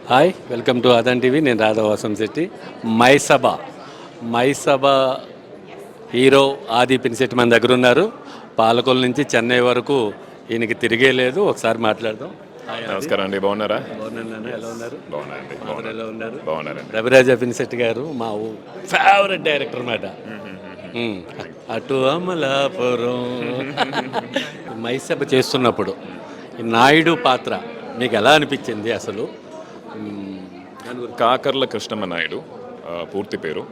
Hi, welcome to Aadhan TV. నేను Radhavasam Shetty. మైసభ మైసభ hero ఆది పినిశెట్టి మన దగ్గర ఉన్నారు. పాలకొల నుంచి చెన్నై వరకు ఈయనకి తిరిగే లేదు. ఒకసారి మాట్లాడదాం. నమస్కారం అండి, బాగున్నారా? బాగున్నాను. ఎలా ఉన్నారు? బాగున్నారండి. అందరూ ఎలా ఉన్నారు? బాగున్నారండి. రవిరాజ పినిశెట్టి గారు మా ఫేవరెట్ డైరెక్టర్ అన్నమాట. అటు అమలాపురం. మైసభ చేస్తున్నప్పుడు ఈ నాయుడు పాత్ర మీకు ఎలా అనిపించింది అసలు? కాకర్ల కృష్ణమ్మ నాయుడు పూర్తి పేరు.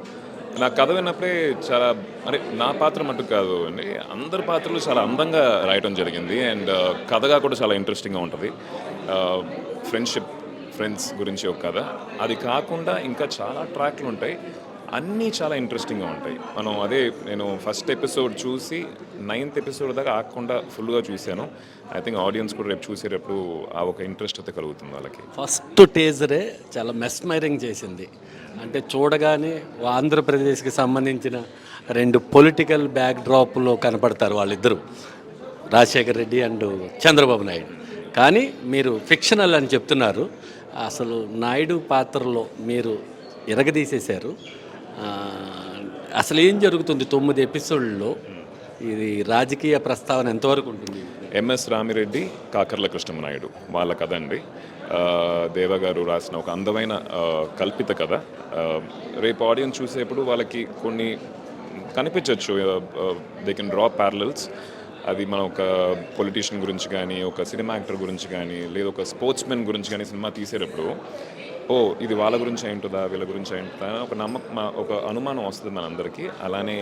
నా కథ విన్నప్పుడే చాలా, అంటే నా పాత్ర మటుకు కాదు అండి, అందరి పాత్రలు చాలా అందంగా రాయటం జరిగింది. అండ్ కథగా కూడా చాలా ఇంట్రెస్టింగ్గా ఉంటుంది. ఫ్రెండ్స్ గురించి ఒక కథ. అది కాకుండా ఇంకా చాలా ట్రాక్లు ఉంటాయి, అన్నీ చాలా ఇంట్రెస్టింగ్గా ఉంటాయి. నేను ఫస్ట్ ఎపిసోడ్ చూసి 9th ఎపిసోడ్ దాకా ఆగకుండా ఫుల్గా చూశాను. ఐ థింక్ ఆడియన్స్ కూడా రేపు చూసేటప్పుడు ఆ ఒక ఇంట్రెస్ట్ అయితే కలుగుతుంది వాళ్ళకి. ఫస్ట్ టేజరే చాలా మెస్మరింగ్ చేసింది. అంటే చూడగానే ఆంధ్రప్రదేశ్కి సంబంధించిన 2 పొలిటికల్ బ్యాక్ డ్రాప్లో కనపడతారు వాళ్ళిద్దరూ, రాజశేఖర్ రెడ్డి అండ్ చంద్రబాబు నాయుడు. కానీ మీరు ఫిక్షనల్ అని చెప్తున్నారు. అసలు నాయుడు పాత్రలో మీరు ఎరగదీసేశారు. అసలు ఏం జరుగుతుంది 9 ఎపిసోడ్లో? ఇది రాజకీయ ప్రస్తావన ఎంతవరకు ఉంటుంది? ఎంఎస్ రామిరెడ్డి, కాకర్ల కృష్ణమ్మ నాయుడు వాళ్ళ కథ అండి. దేవ గారు రాసిన ఒక అందమైన కల్పిత కథ. రేపు ఆడియన్స్ చూసేప్పుడు వాళ్ళకి కొన్ని కనిపించవచ్చు, దే కెన్ డ్రా ప్యారలల్స్. అది మనం ఒక పొలిటీషియన్ గురించి కానీ, ఒక సినిమా యాక్టర్ గురించి కానీ, లేదా ఒక స్పోర్ట్స్ మెన్ గురించి కానీ సినిమా తీసేటప్పుడు ఇది వాళ్ళ గురించి అయింటుందా, వీళ్ళ గురించి అయింటుందా అని ఒక అనుమానం వస్తుంది మనందరికీ. అలానే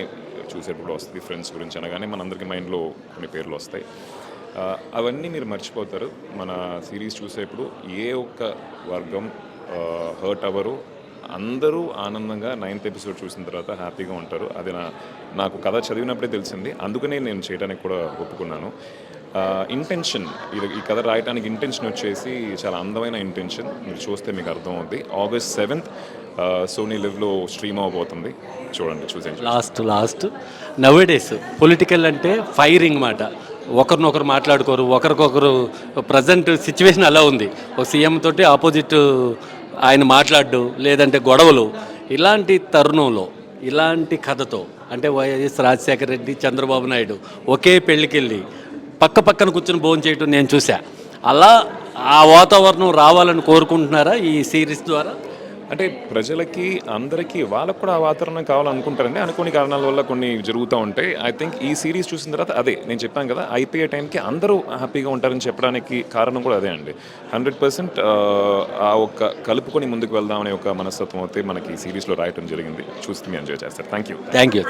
చూసేటప్పుడు వస్తుంది. ఫ్రెండ్స్ గురించి అనగానే మనందరికీ మైండ్లో కొన్ని పేర్లు వస్తాయి. అవన్నీ మీరు మర్చిపోతారు మన సిరీస్ చూసేప్పుడు. ఏ ఒక్క వర్గం హర్ట్ అవ్వరు, అందరూ ఆనందంగా 9th ఎపిసోడ్ చూసిన తర్వాత హ్యాపీగా ఉంటారు. అది నాకు కథ చదివినప్పుడే తెలిసింది. అందుకనే నేను చేయడానికి కూడా ఒప్పుకున్నాను. ఇంటెన్షన్, ఈ కథ రాయడానికి ఇంటెన్షన్ వచ్చేసి చాలా అందమైన ఇంటెన్షన్. మీరు చూస్తే మీకు అర్థం అవుద్ది. August 7th సోనీ లివ్లో స్ట్రీమ్ అవబోతుంది. చూడండి, చూసేయండి. లాస్ట్ నవేడేస్ పొలిటికల్ అంటే ఫైరింగ్ మాట. ఒకరినొకరు మాట్లాడుకోరు, ఒకరికొకరు. ప్రజెంట్ సిచ్యువేషన్ అలా ఉంది. ఒక సీఎం తోటి ఆపోజిట్ ఆయన మాట్లాడు, లేదంటే గొడవలు. ఇలాంటి తరుణంలో ఇలాంటి కథతో, అంటే వైఎస్ రాజశేఖర రెడ్డి, చంద్రబాబు నాయుడు ఒకే పెళ్ళికెళ్ళి పక్కన కూర్చొని భోజనం చేయటం నేను చూసా. అలా ఆ వాతావరణం రావాలని కోరుకుంటున్నారా ఈ సిరీస్ ద్వారా? అంటే ప్రజలకి, అందరికీ, వాళ్ళకు కూడా ఆ వాతావరణం కావాలనుకుంటారండి. అనుకోని కారణాల వల్ల కొన్ని జరుగుతూ ఉంటాయి. ఐ థింక్ ఈ సిరీస్ చూసిన తర్వాత అదే నేను చెప్పాను కదా, అయిపోయే టైంకి అందరూ హ్యాపీగా ఉంటారని చెప్పడానికి కారణం కూడా అదే అండి. 100% ఆ ఒక్క కలుపుకొని ముందుకు వెళ్దామనే ఒక మనస్తత్వం అయితే మనకి ఈ సిరీస్లో రాయటం జరిగింది. చూస్తే ఎంజాయ్ చేస్తారు. Thank you.